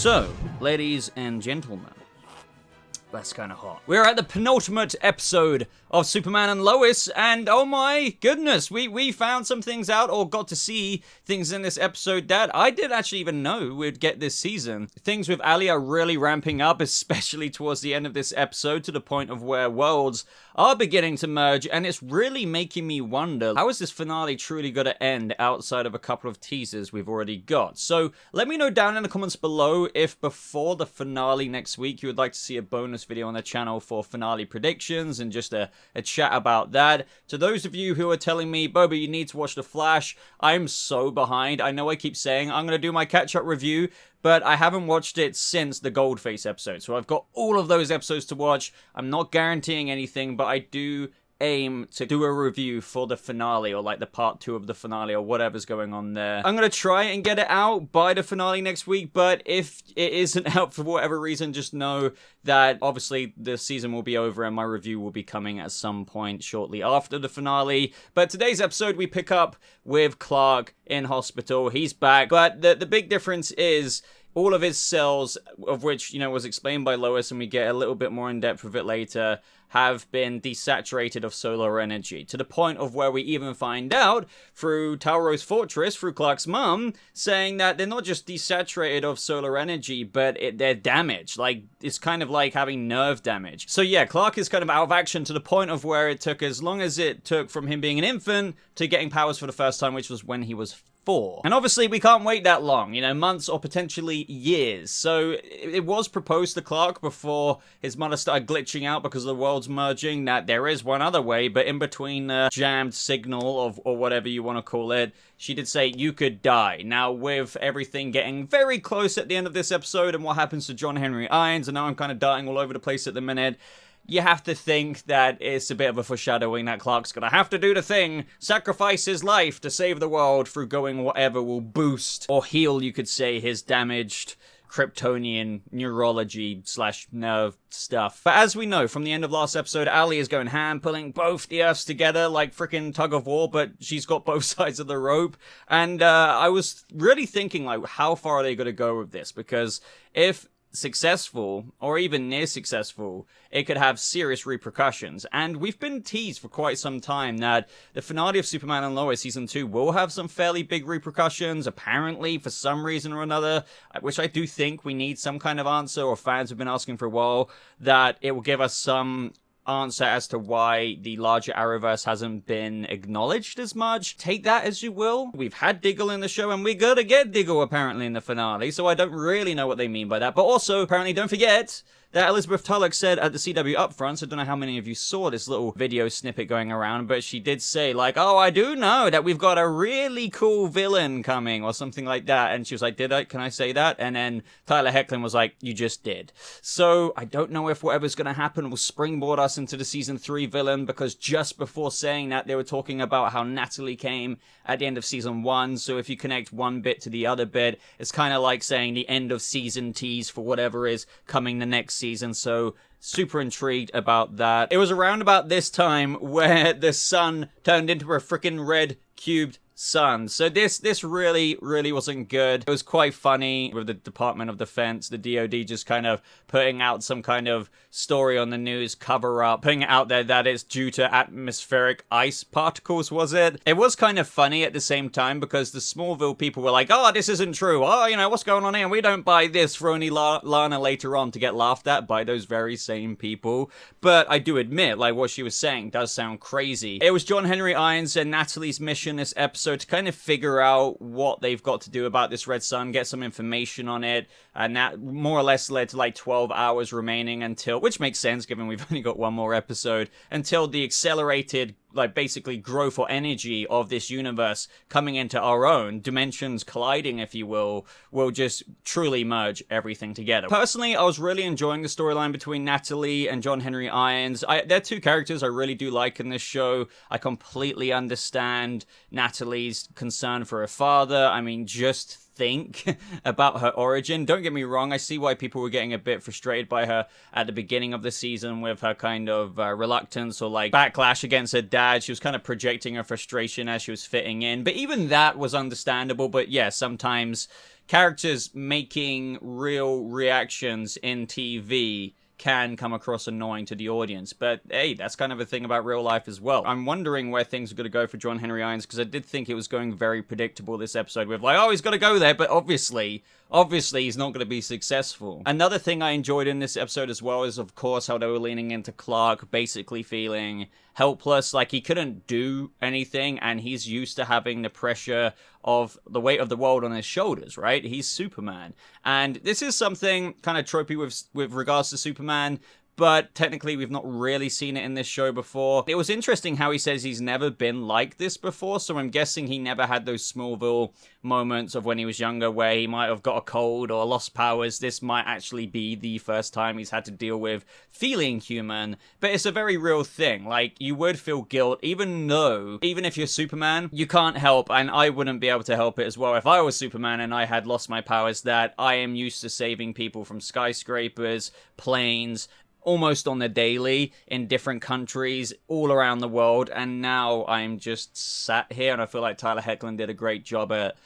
So, ladies and gentlemen, that's kind of hot. We're at the penultimate episode of Superman and Lois, and oh my goodness, we found some things out, or got to see things in this episode that I didn't actually even know we'd get this season. Things with Ali are really ramping up, especially towards the end of this episode, to the point of where worlds are beginning to merge, and it's really making me wonder, how is this finale truly going to end outside of a couple of teasers we've already got? So let me know down in the comments below if before the finale next week you would like to see a bonus video on the channel for finale predictions and just a chat about that. To those of you who are telling me, Boba, you need to watch The Flash, I'm so behind. I know I keep saying I'm going to do my catch-up review, but I haven't watched it since the Goldface episode. So I've got all of those episodes to watch. I'm not guaranteeing anything, but I do aim to do a review for the finale, or like the part 2 of the finale, or whatever's going on there. I'm gonna try and get it out by the finale next week, but if it isn't out for whatever reason, just know that obviously the season will be over and my review will be coming at some point shortly after the finale. But today's episode we pick up with Clark in hospital. He's back, but the big difference is all of his cells, of which, you know, was explained by Lois, and we get a little bit more in depth with it later, have been desaturated of solar energy, to the point of where we even find out through Tauro's fortress, through Clark's mum, saying that they're not just desaturated of solar energy, but they're damaged. Like, it's kind of like having nerve damage. So yeah, Clark is kind of out of action to the point of where it took as long as it took from him being an infant to getting powers for the first time, which was when he was 4. And obviously we can't wait that long, you know, months or potentially years. So it was proposed to Clark before his mother started glitching out because the world's merging that there is one other way, but in between the jammed signal of, or whatever you want to call it, she did say you could die. Now, with everything getting very close at the end of this episode and what happens to John Henry Irons, and now I'm kind of dying all over the place at the minute, you have to think that it's a bit of a foreshadowing that Clark's gonna have to do the thing, sacrifice his life to save the world through going whatever will boost, or heal, you could say, his damaged Kryptonian neurology / nerve stuff. But as we know from the end of last episode, Ali is going ham, pulling both the Earths together like freaking tug of war, but she's got both sides of the rope. And I was really thinking, like, how far are they gonna go with this? Because if successful, or even near successful, it could have serious repercussions. And we've been teased for quite some time that the finale of Superman and Lois Season 2 will have some fairly big repercussions, apparently, for some reason or another, which I do think we need some kind of answer, or fans have been asking for a while, that it will give us some answer as to why the larger Arrowverse hasn't been acknowledged as much. Take that as you will. We've had Diggle in the show, and we're gonna get Diggle apparently in the finale, so I don't really know what they mean by that. But also, apparently, don't forget that Elizabeth Tulloch said at the CW Upfront, so I don't know how many of you saw this little video snippet going around, but she did say, like, oh, I do know that we've got a really cool villain coming, or something like that. And she was like, can I say that? And then Tyler Hoechlin was like, you just did. So I don't know if whatever's gonna happen will springboard us into the Season 3 villain, because just before saying that, they were talking about how Natalie came at the end of Season 1, so if you connect one bit to the other bit, it's kind of like saying the end of season tease for whatever is coming the next season. So super intrigued about that. It was around about this time where the sun turned into a freaking red cubed sun. So this really wasn't good. It was quite funny with the Department of Defense, the DoD, just kind of putting out some kind of story on the news cover up, putting it out there that it's due to atmospheric ice particles, was it? It was kind of funny at the same time, because the Smallville people were like, oh, this isn't true. Oh, you know, what's going on here? We don't buy this, for only Lana later on to get laughed at by those very same people. But I do admit, like, what she was saying does sound crazy. It was John Henry Irons and Natalie's mission this episode to kind of figure out what they've got to do about this red sun, get some information on it, and that more or less led to like 12 hours remaining until, which makes sense given we've only got one more episode, until the accelerated, like, basically growth or energy of this universe coming into our own, dimensions colliding, if you will just truly merge everything together. Personally, I was really enjoying the storyline between Natalie and John Henry Irons. They're two characters I really do like in this show. I completely understand Natalie's concern for her father. I mean, just think about her origin. Don't get me wrong, I see why people were getting a bit frustrated by her at the beginning of the season with her kind of reluctance or like backlash against her dad. She was kind of projecting her frustration as she was fitting in, but even that was understandable. But yeah, sometimes characters making real reactions in TV can come across annoying to the audience. But hey, that's kind of a thing about real life as well. I'm wondering where things are going to go for John Henry Irons, because I did think it was going very predictable this episode with like, oh, he's got to go there, but obviously he's not going to be successful. Another thing I enjoyed in this episode as well is, of course, how they were leaning into Clark basically feeling helpless, like he couldn't do anything, and he's used to having the pressure of the weight of the world on his shoulders, right? He's Superman. And this is something kind of tropey with regards to Superman, but technically we've not really seen it in this show before. It was interesting how he says he's never been like this before, so I'm guessing he never had those Smallville moments of when he was younger where he might have got a cold or lost powers. This might actually be the first time he's had to deal with feeling human, but it's a very real thing. Like, you would feel guilt, even if you're Superman, you can't help, and I wouldn't be able to help it as well if I was Superman and I had lost my powers, that I am used to saving people from skyscrapers, planes, almost on the daily in different countries all around the world, and now I'm just sat here, and I feel like Tyler Hoechlin did a great job at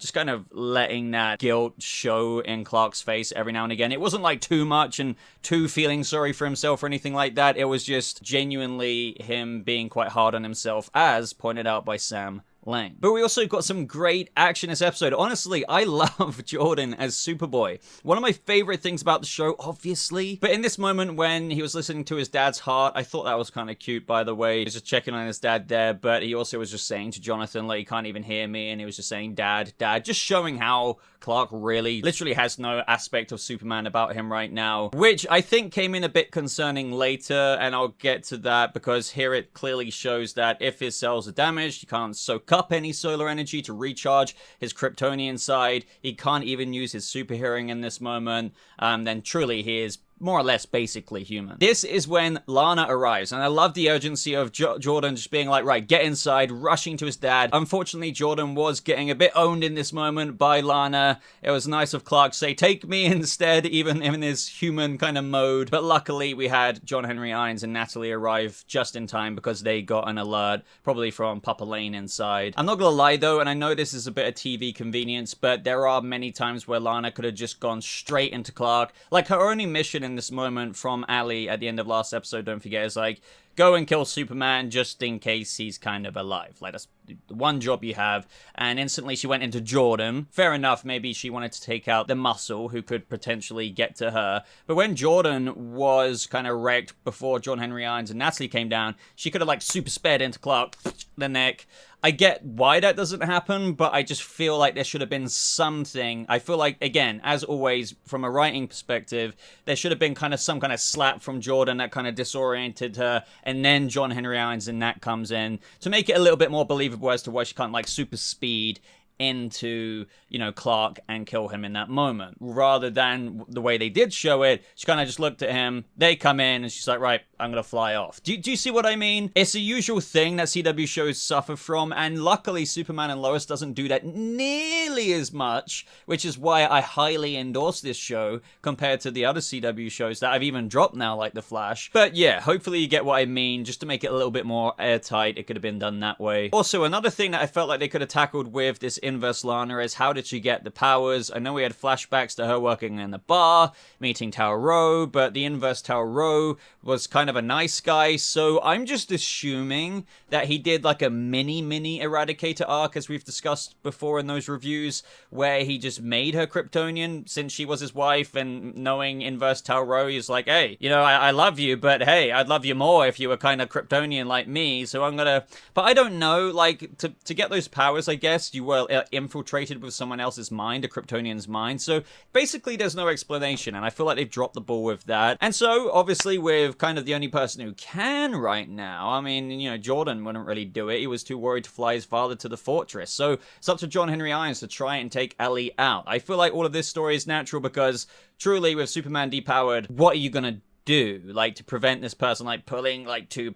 just kind of letting that guilt show in Clark's face every now and again. It wasn't like too much and too feeling sorry for himself or anything like that. It was just genuinely him being quite hard on himself, as pointed out by Sam Lang. But we also got some great action this episode. Honestly, I love Jordan as Superboy. One of my favorite things about the show, obviously. But in this moment when he was listening to his dad's heart, I thought that was kind of cute, by the way. He was just checking on his dad there, but he also was just saying to Jonathan, like, he can't even hear me, and he was just saying, Dad, Dad, just showing how Clark really literally has no aspect of Superman about him right now, which I think came in a bit concerning later, and I'll get to that, because here it clearly shows that if his cells are damaged, he can't soak up any solar energy to recharge his Kryptonian side, he can't even use his super hearing in this moment, then truly he is more or less basically human. This is when Lana arrives, and I love the urgency of Jordan just being like, right, get inside, rushing to his dad. Unfortunately, Jordan was getting a bit owned in this moment by Lana. It was nice of Clark to say, take me instead, even in his human kind of mode. But luckily, we had John Henry Irons and Natalie arrive just in time, because they got an alert, probably from Papa Lane inside. I'm not gonna lie though, and I know this is a bit of TV convenience, but there are many times where Lana could have just gone straight into Clark. Like, her only mission in this moment from Ali at the end of last episode, don't forget, is like, go and kill Superman just in case he's kind of alive. Like, that's the one job you have. And instantly she went into Jordan. Fair enough, maybe she wanted to take out the muscle who could potentially get to her. But when Jordan was kind of wrecked before John Henry Irons and Natalie came down, she could have like super sped into Clark, the neck. I get why that doesn't happen, but I just feel like there should have been something. I feel like, again, as always, from a writing perspective, there should have been kind of some kind of slap from Jordan that kind of disoriented her, and then John Henry Irons and Nat comes in to make it a little bit more believable as to why she can't, like, super speed into, you know, Clark and kill him in that moment. Rather than the way they did show it, she kind of just looked at him, they come in, and she's like, right, I'm gonna fly off. Do you see what I mean? It's a usual thing that CW shows suffer from, and luckily Superman and Lois doesn't do that nearly as much, which is why I highly endorse this show compared to the other CW shows that I've even dropped now, like The Flash. But yeah, hopefully you get what I mean, just to make it a little bit more airtight, it could have been done that way. Also, another thing that I felt like they could have tackled with this inverse Lana is, how did she get the powers? I know we had flashbacks to her working in the bar, meeting Tao Rho, but the inverse Tao Rho was kind of a nice guy, so I'm just assuming that he did like a mini Eradicator arc, as we've discussed before in those reviews, where he just made her Kryptonian since she was his wife, and knowing inverse Tao Rho, he's like, hey, you know, I love you, but hey, I'd love you more if you were kind of Kryptonian like me, so I'm gonna... But I don't know, like, to get those powers, I guess, you were infiltrated with someone else's mind, a Kryptonian's mind, so basically there's no explanation, and I feel like they've dropped the ball with that. And so, obviously, with kind of the only person who can right now, I mean, you know, Jordan wouldn't really do it, he was too worried to fly his father to the fortress, so it's up to John Henry Irons to try and take Ellie out. I feel like all of this story is natural because, truly, with Superman depowered, what are you gonna do, like, to prevent this person, like, pulling, like, two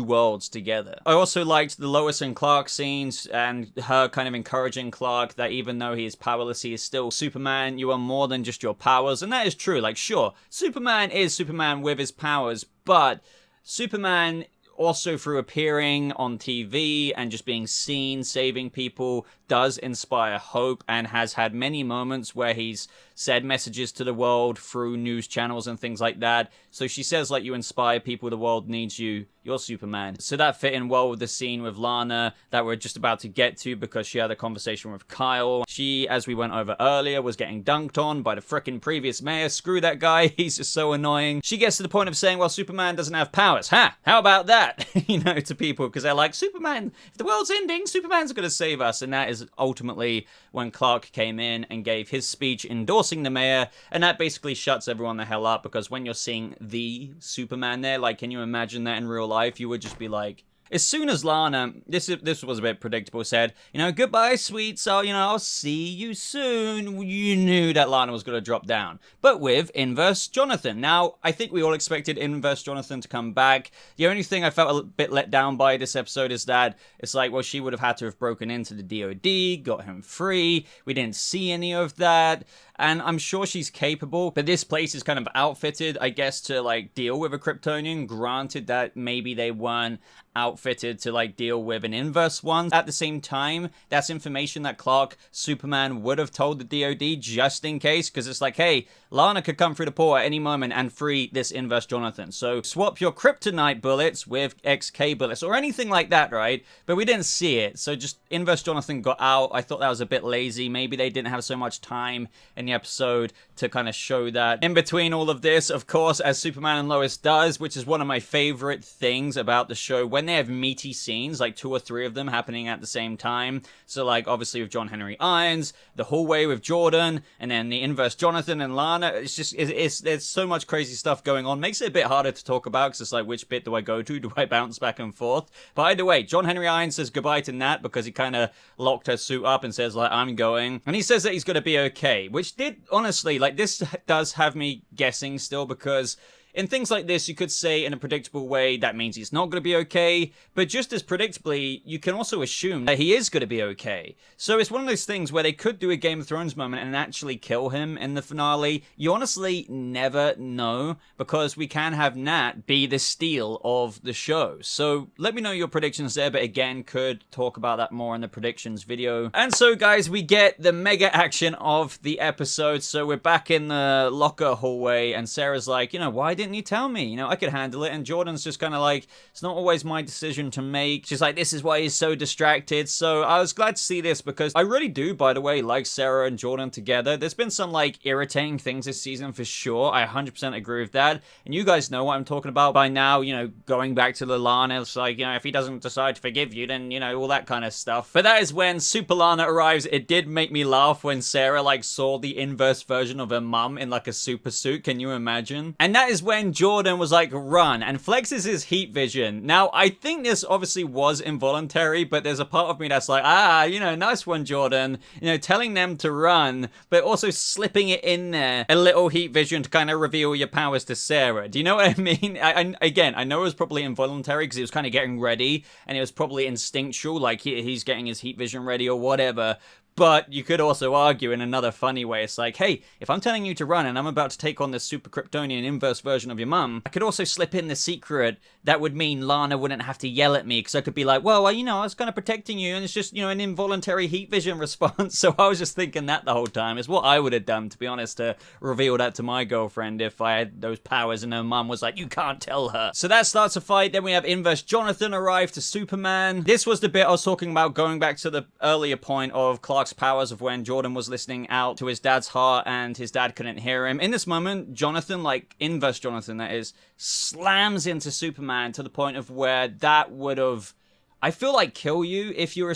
worlds together. I also liked the Lois and Clark scenes, and her kind of encouraging Clark that even though he is powerless, he is still Superman. You are more than just your powers, and that is true. Like, sure, Superman is Superman with his powers, but Superman also through appearing on TV and just being seen saving people does inspire hope, and has had many moments where he's said messages to the world through news channels and things like that. So she says, like, you inspire people, the world needs you, you're Superman. So that fit in well with the scene with Lana that we're just about to get to, because she had a conversation with Kyle. She, as we went over earlier, was getting dunked on by the frickin' previous mayor. Screw that guy, he's just so annoying. She gets to the point of saying, well, Superman doesn't have powers. Ha! How about that? You know, to people, because they're like, Superman, if the world's ending, Superman's gonna save us. And that is ultimately when Clark came in and gave his speech endorsing the mayor, and that basically shuts everyone the hell up, because when you're seeing the Superman there, like, can you imagine that in real life? You would just be like, as soon as Lana, this was a bit predictable, said, you know, goodbye, sweet soul, you know, I'll see you soon. You knew that Lana was going to drop down. But with Inverse Jonathan. Now, I think we all expected Inverse Jonathan to come back. The only thing I felt a bit let down by this episode is that it's like, well, she would have had to have broken into the DOD, got him free. We didn't see any of that. And I'm sure she's capable, but this place is kind of outfitted, I guess, to, like, deal with a Kryptonian. Granted that maybe they weren't outfitted to, like, deal with an inverse one. At the same time, that's information that Clark, Superman, would have told the DOD just in case, because it's like, hey, Lana could come through the port at any moment and free this Inverse Jonathan. So swap your kryptonite bullets with XK bullets, or anything like that, right? But we didn't see it, so just Inverse Jonathan got out. I thought that was a bit lazy. Maybe they didn't have so much time in the episode to kind of show that. In between all of this, of course, as Superman and Lois does, which is one of my favorite things about the show, when they have meaty scenes, like 2 or 3 of them happening at the same time. So, like, obviously with John Henry Irons, the hallway with Jordan, and then the Inverse Jonathan and Lana. It's just, there's so much crazy stuff going on. Makes it a bit harder to talk about, because it's like, which bit do I go to? Do I bounce back and forth? But either way, John Henry Irons says goodbye to Nat, because he kind of locked her suit up and says, like, I'm going. And he says that he's going to be okay, which did, honestly, like, this does have me guessing still, because in things like this, you could say in a predictable way that means he's not going to be okay, but just as predictably, you can also assume that he is going to be okay. So it's one of those things where they could do a Game of Thrones moment and actually kill him in the finale. You honestly never know, because we can have Nat be the steal of the show. So let me know your predictions there, but again, could talk about that more in the predictions video. And so, guys, we get the mega action of the episode. So we're back in the locker hallway, and Sarah's like, you know, why didn't you tell me? You know, I could handle it. And Jordan's just kind of like, it's not always my decision to make. She's like, this is why he's so distracted. So I was glad to see this, because I really do, by the way, like Sarah and Jordan together. There's been some, like, irritating things this season for sure. I 100% agree with that. And you guys know what I'm talking about by now, you know, going back to the Lana. It's like, you know, if he doesn't decide to forgive you, then, you know, all that kind of stuff. But that is when Super Lana arrives. It did make me laugh when Sarah, like, saw the inverse version of her mum in, like, a super suit. Can you imagine? And that is when Jordan was like, run, and flexes his heat vision. Now, I think this obviously was involuntary, but there's a part of me that's like, you know, nice one, Jordan. You know, telling them to run, but also slipping it in there, a little heat vision to kind of reveal your powers to Sarah. Do you know what I mean? Again, I know it was probably involuntary, because he was kind of getting ready, and it was probably instinctual, like he's getting his heat vision ready or whatever. But you could also argue in another funny way, it's like, hey, if I'm telling you to run and I'm about to take on this super Kryptonian inverse version of your mum, I could also slip in the secret that would mean Lana wouldn't have to yell at me, because I could be like, well, you know, I was kind of protecting you, and it's just, you know, an involuntary heat vision response. So I was just thinking that the whole time. It's what I would have done, to be honest, to reveal that to my girlfriend if I had those powers and her mum was like, you can't tell her. So that starts a fight. Then we have Inverse Jonathan arrive to Superman. This was the bit I was talking about, going back to the earlier point of Clark's powers of when Jordan was listening out to his dad's heart and his dad couldn't hear him. In this moment, Jonathan, like Inverse Jonathan that is, slams into Superman to the point of where that would have, I feel like, kill you if you're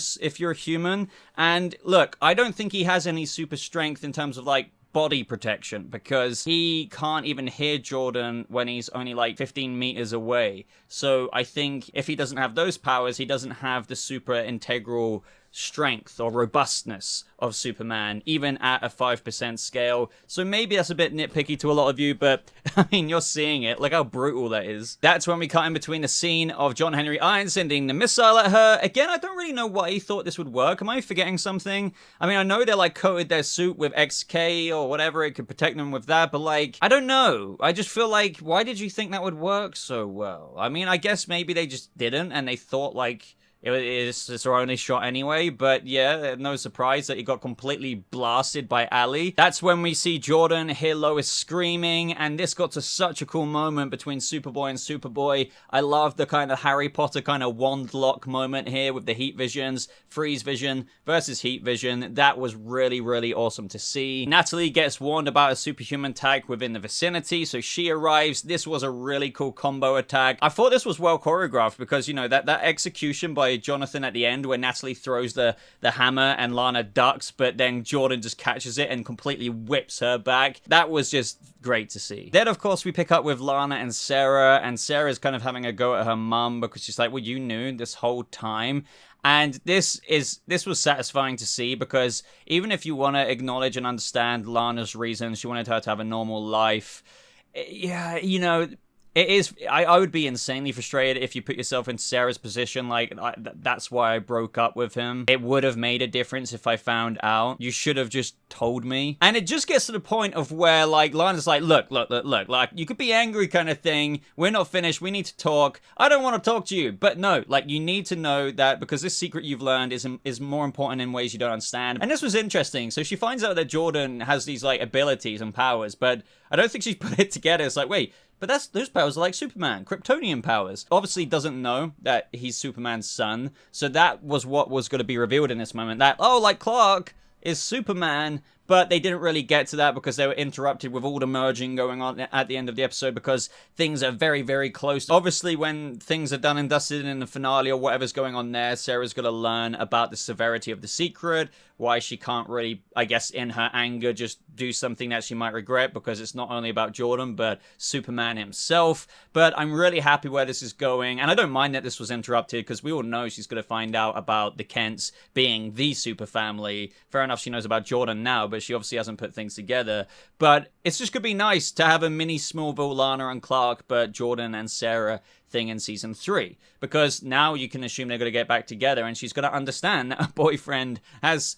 a human. And look, I don't think he has any super strength in terms of, like, body protection, because he can't even hear Jordan when he's only like 15 meters away. So I think if he doesn't have those powers, he doesn't have the super integral strength or robustness of Superman, even at a 5% scale. So maybe that's a bit nitpicky to a lot of you, but I mean, you're seeing it. Look how brutal that is. That's when we cut in between the scene of John Henry Irons sending the missile at her. Again, I don't really know why he thought this would work. Am I forgetting something? I mean, I know they like coated their suit with XK or whatever, it could protect them with that, but like, I don't know. I just feel like, why did you think that would work so well? I mean, I guess maybe they just didn't, and they thought like, it's their only shot anyway, but yeah, no surprise that he got completely blasted by Ali. That's when we see Jordan hear Lois screaming, and this got to such a cool moment between Superboy and Superboy. I love the kind of Harry Potter kind of wand lock moment here with the heat visions, freeze vision versus heat vision. That was really, really awesome to see. Natalie gets warned about a superhuman attack within the vicinity, so she arrives. This was a really cool combo attack. I thought this was well choreographed because, you know, that execution by Jonathan at the end where Natalie throws the hammer and Lana ducks, but then Jordan just catches it and completely whips her back. That was just great to see. Then, of course, we pick up with Lana and Sarah's kind of having a go at her mum because she's like, well, you knew this whole time. And this was satisfying to see because even if you want to acknowledge and understand Lana's reasons, she wanted her to have a normal life. Yeah, you know, it is. I would be insanely frustrated if you put yourself in Sarah's position. Like, that's why I broke up with him. It would have made a difference if I found out. You should have just told me. And it just gets to the point of where, like, Lana's like, look. Like, you could be angry kind of thing. We're not finished. We need to talk. I don't want to talk to you. But no, like, you need to know that because this secret you've learned is more important in ways you don't understand. And this was interesting. So she finds out that Jordan has these, like, abilities and powers, but I don't think she's put it together. It's like, wait, but those powers are like Superman, Kryptonian powers. Obviously doesn't know that he's Superman's son, so that was what was going to be revealed in this moment. That, oh, like Clark is Superman, but they didn't really get to that because they were interrupted with all the merging going on at the end of the episode because things are very, very close. Obviously, when things are done and dusted in the finale or whatever's going on there, Sarah's going to learn about the severity of the secret, why she can't really, I guess, in her anger, just do something that she might regret because it's not only about Jordan, but Superman himself. But I'm really happy where this is going, and I don't mind that this was interrupted because we all know she's going to find out about the Kents being the super family. Fair enough, she knows about Jordan now, but she obviously hasn't put things together. But it's just going to be nice to have a mini Smallville Lana and Clark, but Jordan and Sarah thing in season 3. Because now you can assume they're going to get back together and she's going to understand that her boyfriend has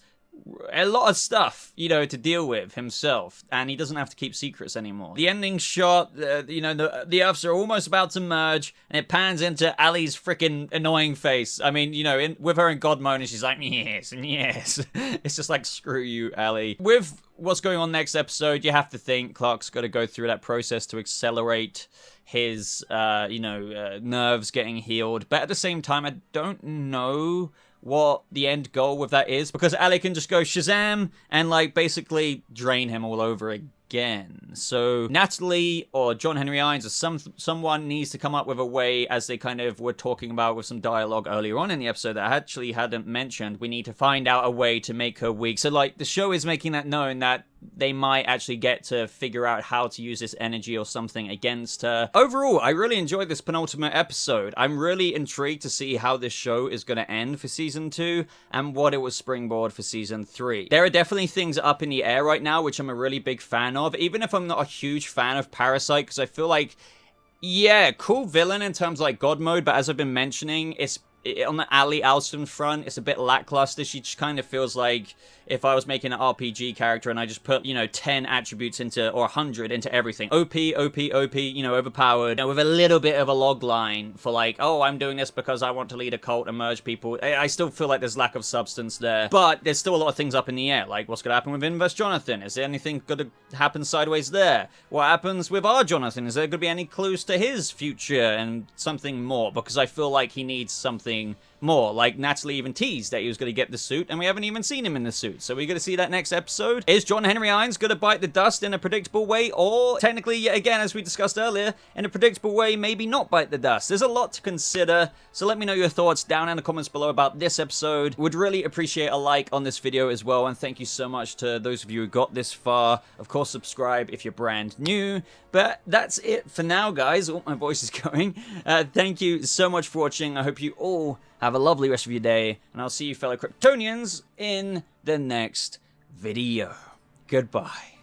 a lot of stuff, you know, to deal with himself, and he doesn't have to keep secrets anymore. The ending shot, you know, the Earths are almost about to merge, and it pans into Ali's freaking annoying face. I mean, you know, with her in God mode, and she's like, yes, yes. It's just like, screw you, Ali. With what's going on next episode, you have to think Clark's got to go through that process to accelerate his, nerves getting healed. But at the same time, I don't know what the end goal with that is, because Ali can just go Shazam and, like, basically drain him all over again. So Natalie or John Henry Irons or someone needs to come up with a way, as they kind of were talking about with some dialogue earlier on in the episode that I actually hadn't mentioned. We need to find out a way to make her weak. So, like, the show is making that known that they might actually get to figure out how to use this energy or something against her. Overall, I really enjoyed this penultimate episode. I'm really intrigued to see how this show is going to end for season 2 and what it will springboard for season 3. There are definitely things up in the air right now, which I'm a really big fan of, even if I'm not a huge fan of Parasite, because I feel like, yeah, cool villain in terms of, like, God mode, but as I've been mentioning, on the Ali Alston front, it's a bit lackluster. She just kind of feels like if I was making an RPG character and I just put, 10 attributes into, or 100 into everything. OP, overpowered, with a little bit of a log line for like, oh, I'm doing this because I want to lead a cult and merge people. I still feel like there's lack of substance there. But there's still a lot of things up in the air. Like, what's going to happen with Inverse Jonathan? Is there anything going to happen sideways there? What happens with our Jonathan? Is there going to be any clues to his future and something more? Because I feel like he needs something more. Like, Natalie even teased that he was going to get the suit, and we haven't even seen him in the suit. So we're going to see that next episode. Is John Henry Irons going to bite the dust in a predictable way, or technically, yet again, as we discussed earlier, in a predictable way, maybe not bite the dust? There's a lot to consider, so let me know your thoughts down in the comments below about this episode. Would really appreciate a like on this video as well, and thank you so much to those of you who got this far. Of course, subscribe if you're brand new. But that's it for now, guys. Oh, my voice is going. Thank you so much for watching. I hope you all have Have a lovely rest of your day, and I'll see you fellow Kryptonians in the next video. Goodbye.